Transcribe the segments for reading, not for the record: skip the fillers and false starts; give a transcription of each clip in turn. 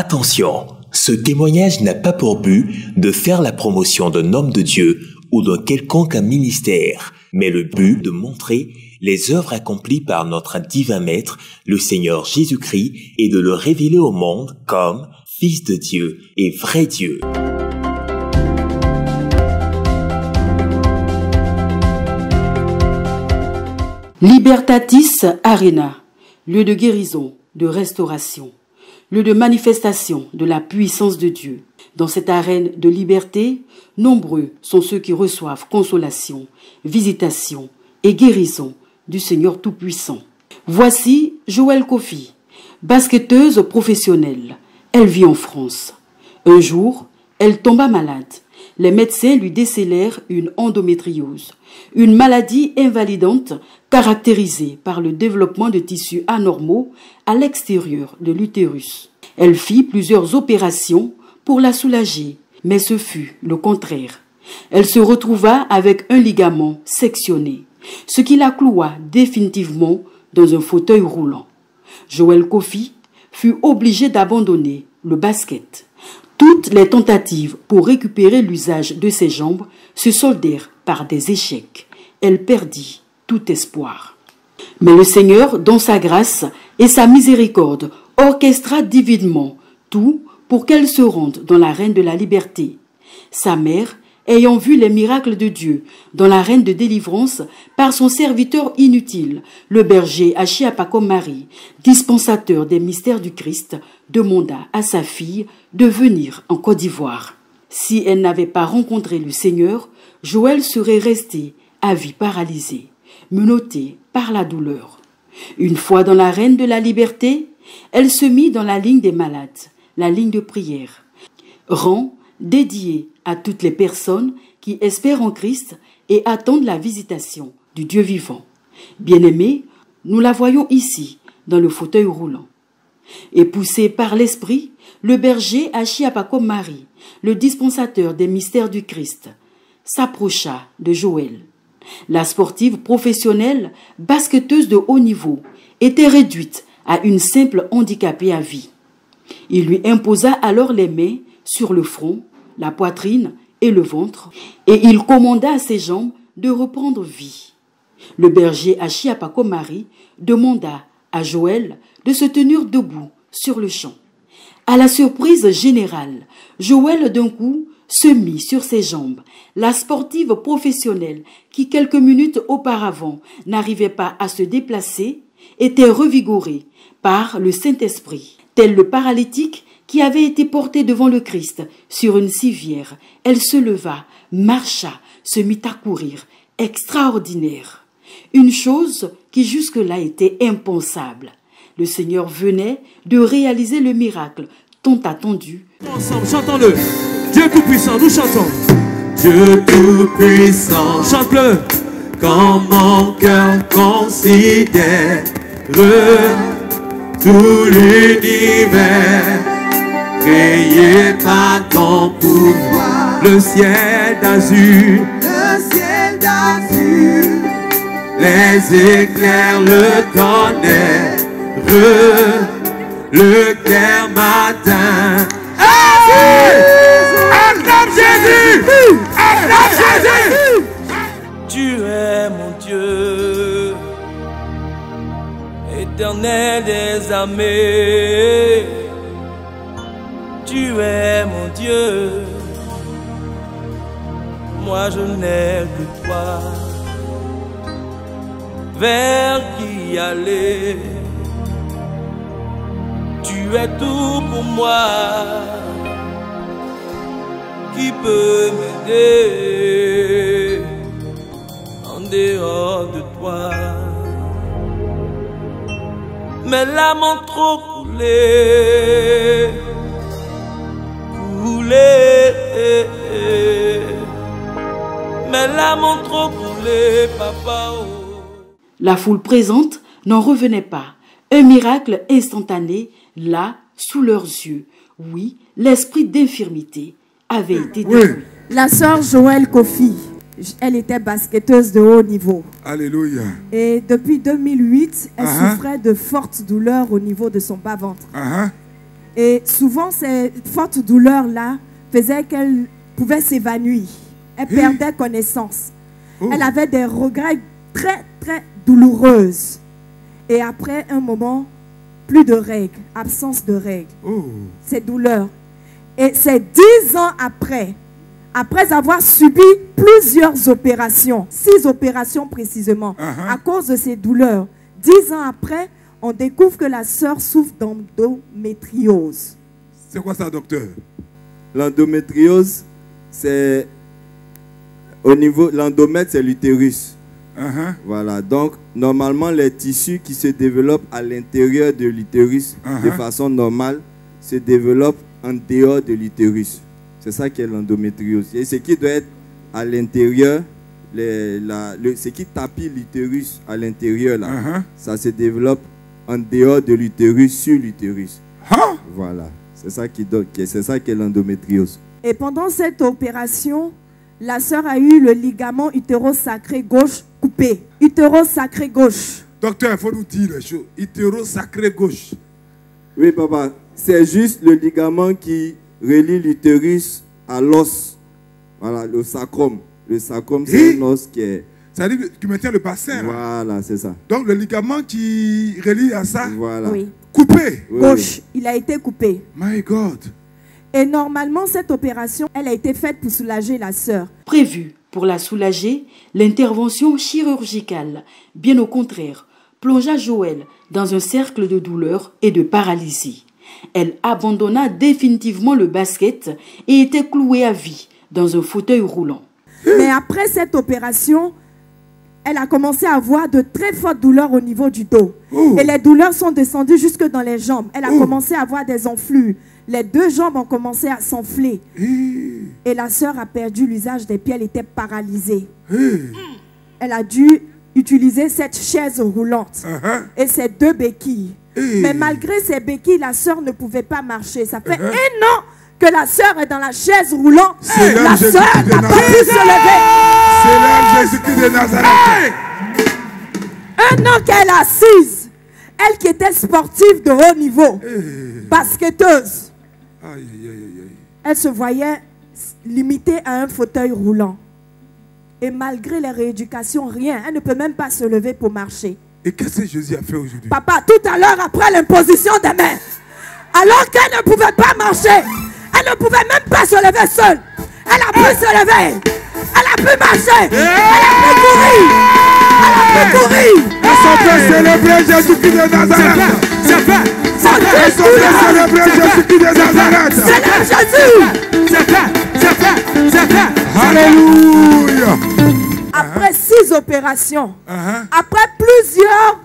Attention, ce témoignage n'a pas pour but de faire la promotion d'un homme de Dieu ou d'un quelconque ministère, mais le but de montrer les œuvres accomplies par notre divin Maître, le Seigneur Jésus-Christ, et de le révéler au monde comme Fils de Dieu et vrai Dieu. Libertatis Arena, lieu de guérison, de restauration, lieu de manifestation de la puissance de Dieu. Dans cette arène de liberté, nombreux sont ceux qui reçoivent consolation, visitation et guérison du Seigneur Tout-Puissant. Voici Joël Kofi, basketteuse professionnelle. Elle vit en France. Un jour, elle tomba malade. Les médecins lui décélèrent une endométriose, une maladie invalidante caractérisée par le développement de tissus anormaux à l'extérieur de l'utérus. Elle fit plusieurs opérations pour la soulager, mais ce fut le contraire. Elle se retrouva avec un ligament sectionné, ce qui la cloua définitivement dans un fauteuil roulant. Joël Kofi fut obligé d'abandonner le basket. Toutes les tentatives pour récupérer l'usage de ses jambes se soldèrent par des échecs. Elle perdit tout espoir. Mais le Seigneur, dans sa grâce et sa miséricorde, orchestra divinement tout pour qu'elle se rende dans l'arène de la liberté. Sa mère, ayant vu les miracles de Dieu dans l'arène de délivrance par son serviteur inutile, le berger Achiapaco Marie, dispensateur des mystères du Christ, demanda à sa fille de venir en Côte d'Ivoire. Si elle n'avait pas rencontré le Seigneur, Joël serait restée à vie paralysée, menottée par la douleur. Une fois dans l'arène de la liberté, elle se mit dans la ligne des malades, la ligne de prière, rang dédié à toutes les personnes qui espèrent en Christ et attendent la visitation du Dieu vivant. Bien-aimés, nous la voyons ici, dans le fauteuil roulant. Et poussé par l'Esprit, le berger Achiapaco Marie, le dispensateur des mystères du Christ, s'approcha de Joël. La sportive professionnelle, basketteuse de haut niveau, était réduite à une simple handicapée à vie. Il lui imposa alors les mains sur le front, la poitrine et le ventre, et il commanda à ses jambes de reprendre vie. Le berger Achiapaco Marie demanda à Joël de se tenir debout sur le champ. À la surprise générale, Joël d'un coup se mit sur ses jambes. La sportive professionnelle, qui quelques minutes auparavant n'arrivait pas à se déplacer, était revigorée par le Saint-Esprit. Tel le paralytique qui avait été porté devant le Christ sur une civière, elle se leva, marcha, se mit à courir. Extraordinaire. Une chose qui jusque-là était impensable. Le Seigneur venait de réaliser le miracle tant attendu. Ensemble, chantons-le. Dieu Tout-Puissant, nous chantons. Dieu Tout-Puissant, chante-le. quand mon cœur considère tout l'univers, créé par ton pouvoir, Le ciel d'azur, les éclairs, le tonnerre, le clair matin. acclame Jésus, acclame Jésus. Tu es mon Dieu, éternel des armées. Tu es mon Dieu, moi je n'ai que toi. Vers qui aller? Tu es tout pour moi. Qui peut m'aider en dehors de toi? Mes larmes ont trop coulé, mes larmes ont trop coulé, papa. Oh. La foule présente n'en revenait pas. Un miracle instantané, là, sous leurs yeux. Oui, l'esprit d'infirmité avait été détruit. La sœur Joël Kofi, elle était basketteuse de haut niveau. Alléluia. Et depuis 2008, elle souffrait de fortes douleurs au niveau de son bas-ventre. Et souvent, ces fortes douleurs-là faisaient qu'elle pouvait s'évanouir. Elle perdait connaissance. Elle avait des regrets très, très douloureuses. Et après un moment, plus de règles, absence de règles. Ces douleurs. Et c'est 10 ans après avoir subi plusieurs opérations, 6 opérations précisément, à cause de ces douleurs, 10 ans après, on découvre que la sœur souffre d'endométriose. C'est quoi ça, docteur? L'endométriose, c'est au niveau, l'endomètre, c'est l'utérus. Voilà, donc normalement les tissus qui se développent à l'intérieur de l'utérus de façon normale se développent en dehors de l'utérus. C'est ça qui est l'endométriose. Et ce qui doit être à l'intérieur, ce qui tapit l'utérus à l'intérieur, ça se développe en dehors de l'utérus, sur l'utérus. Voilà, c'est ça qui est l'endométriose. Et pendant cette opération, la sœur a eu le ligament utérosacré gauche coupé. Utérosacré gauche. Docteur, il faut nous dire les choses. Utérosacré gauche. Oui, papa. C'est juste le ligament qui relie l'utérus à l'os. Voilà, le sacrum. Le sacrum, c'est un os qui est... Ça veut dire qui maintient le bassin. Voilà, c'est ça. Donc le ligament qui relie à ça, voilà. Coupé. Gauche, il a été coupé. My God. Et normalement, cette opération, elle a été faite pour soulager la sœur. Prévue pour la soulager, l'intervention chirurgicale, bien au contraire, plongea Joël dans un cercle de douleur et de paralysie. Elle abandonna définitivement le basket et était clouée à vie dans un fauteuil roulant. Mais après cette opération, elle a commencé à avoir de très fortes douleurs au niveau du dos. Et les douleurs sont descendues jusque dans les jambes. Elle a commencé à avoir des enflures. Les 2 jambes ont commencé à s'enfler. Et la sœur a perdu l'usage des pieds. Elle était paralysée. Elle a dû utiliser cette chaise roulante et ces 2 béquilles. Mais malgré ces béquilles, la sœur ne pouvait pas marcher. Ça fait 1 an que la sœur est dans la chaise roulante. La sœur n'a pas pu se lever. C'est l'âme Jésus-Christ de Nazareth. 1 an qu'elle est assise. Elle qui était sportive de haut niveau, basketteuse. Elle se voyait limitée à un fauteuil roulant. Et malgré les rééducations, rien. Elle ne peut même pas se lever pour marcher. Et qu'est-ce que Jésus a fait aujourd'hui? Papa, tout à l'heure, après l'imposition des mains, alors qu'elle ne pouvait pas marcher, elle ne pouvait même pas se lever seule. Elle a pu se lever. Elle a pu marcher. Elle a pu courir. Elle a pu courir. Elles sont bien célébrer Jésus-Christ de Nazareth. C'est fait. Elles sont bien célébrer Jésus-Christ de Nazareth. Célèbre Jésus. C'est fait. C'est fait. C'est fait. Alléluia. Après 6 opérations, après plusieurs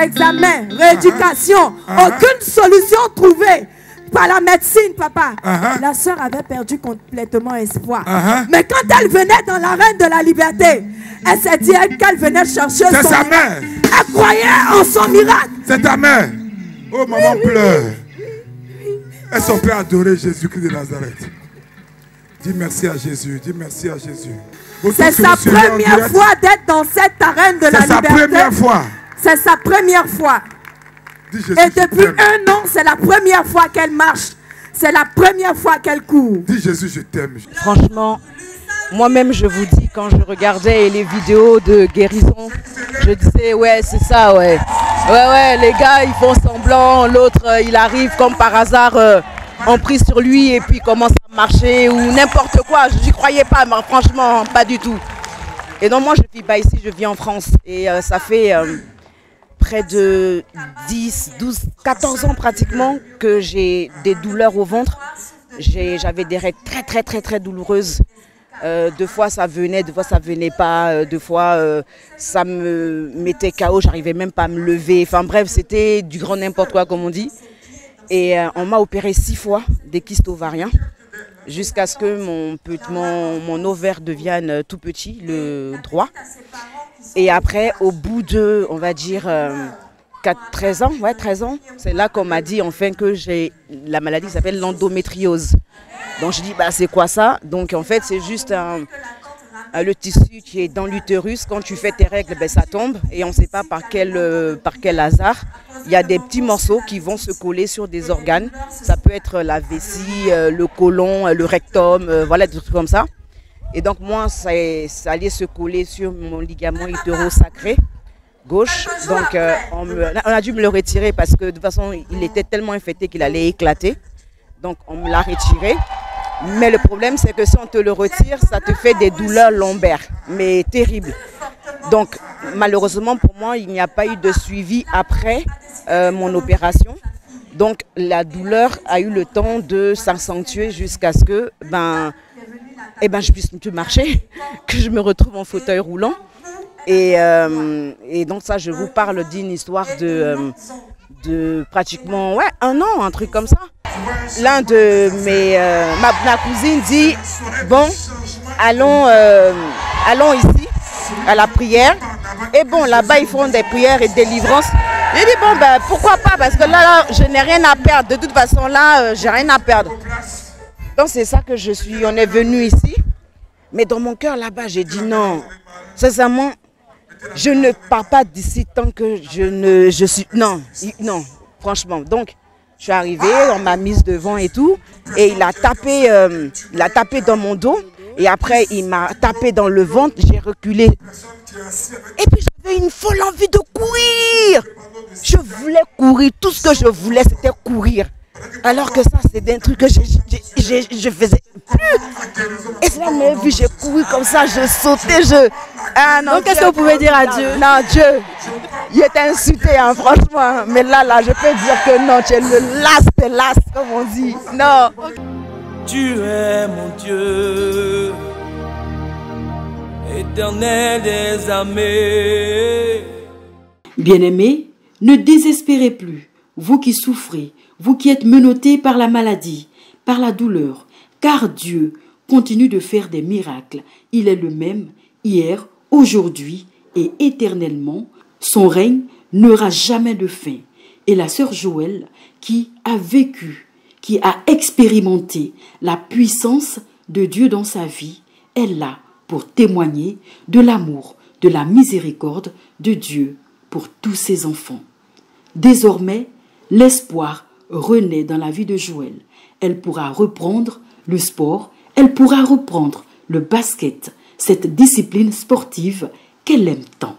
examens, rééducation, aucune solution trouvée par la médecine, papa. La sœur avait perdu complètement espoir. Mais quand elle venait dans l'arène de la liberté, elle s'est dit qu'elle venait chercher son sa miracle. mère. Elle croyait en son miracle. C'est ta mère. Oh, maman pleure. Elles sont prêtes à adorer Jésus-Christ de Nazareth. Dis merci à Jésus. Dis merci à Jésus. C'est sa première fois d'être dans cette arène de la liberté. C'est sa première fois. C'est sa première fois. Et depuis 1 an, c'est la première fois qu'elle marche. C'est la première fois qu'elle court. Dis Jésus, je t'aime. Franchement, moi-même, je vous dis, quand je regardais les vidéos de guérison, je disais, ouais, c'est ça, ouais. Ouais, les gars, ils font semblant. L'autre, il arrive comme par hasard, on prie sur lui et puis il commence à marcher ou n'importe quoi. Je n'y croyais pas, mais franchement, pas du tout. Et donc, moi, je ne vis pas ici, je vis en France. Et ça fait près de 10, 12, 14 ans pratiquement que j'ai des douleurs au ventre. J'avais des règles très douloureuses. 2 fois ça venait, 2 fois ça venait pas, 2 fois ça me mettait KO, j'arrivais même pas à me lever. Enfin bref, c'était du grand n'importe quoi comme on dit. Et on m'a opéré 6 fois des kystes ovariens jusqu'à ce que mon ovaire devienne tout petit, le droit. Et après, au bout de, on va dire, 13 ans, c'est là qu'on m'a dit enfin que j'ai la maladie qui s'appelle l'endométriose. Donc je dis, bah c'est quoi ça? Donc en fait, c'est juste le tissu qui est dans l'utérus. Quand tu fais tes règles, ben, ça tombe et on ne sait pas par quel hasard. il y a des petits morceaux qui vont se coller sur des organes. Ça peut être la vessie, le côlon, le rectum, voilà, des trucs comme ça. Et donc moi, ça allait se coller sur mon ligament hétéro-sacré gauche. Donc on a dû me le retirer parce que de toute façon, il était tellement infecté qu'il allait éclater. Donc on me l'a retiré. Mais le problème, c'est que si on te le retire, ça te fait des douleurs lombaires, mais terribles. Donc malheureusement pour moi, il n'y a pas eu de suivi après mon opération. Donc la douleur a eu le temps de s'accentuer jusqu'à ce que je puisse plus marcher, que je me retrouve en fauteuil roulant. Et donc ça, je vous parle d'une histoire de pratiquement 1 an, un truc comme ça. L'un de ma cousine dit, bon, allons ici à la prière. Et bon, là-bas, ils font des prières et délivrances. J'ai dit, bon, pourquoi pas, parce que là, je n'ai rien à perdre. De toute façon, là, j'ai rien à perdre. Donc c'est ça que on est venu ici. Mais dans mon cœur, là-bas, j'ai dit non. Sincèrement, je ne pars pas d'ici tant que je suis... Non, franchement. Donc, je suis arrivée, on m'a mise devant et tout. Et il a tapé dans mon dos. Et après, il m'a tapé dans le ventre. J'ai reculé. Et puis, j'avais une folle envie de courir. Je voulais courir. Tout ce que je voulais, c'était courir. Alors que ça, c'est un truc que je faisais plus. Et c'est là, mais vu, j'ai couru comme ça, je sautais, Donc, qu'est-ce que vous pouvez dire à Dieu? Non, Dieu, il était insulté, hein, franchement. Mais là, je peux dire que non, tu es le last, comme on dit. Non. Tu es mon Dieu, éternel des armées. Bien-aimés, ne désespérez plus, vous qui souffrez, vous qui êtes menottés par la maladie, par la douleur, car Dieu continue de faire des miracles. Il est le même hier, aujourd'hui et éternellement. Son règne n'aura jamais de fin. Et la sœur Joëlle, qui a vécu, qui a expérimenté la puissance de Dieu dans sa vie, est là pour témoigner de l'amour, de la miséricorde de Dieu pour tous ses enfants. Désormais, l'espoir renaît dans la vie de Joëlle. Elle pourra reprendre le sport, elle pourra reprendre le basket, cette discipline sportive qu'elle aime tant.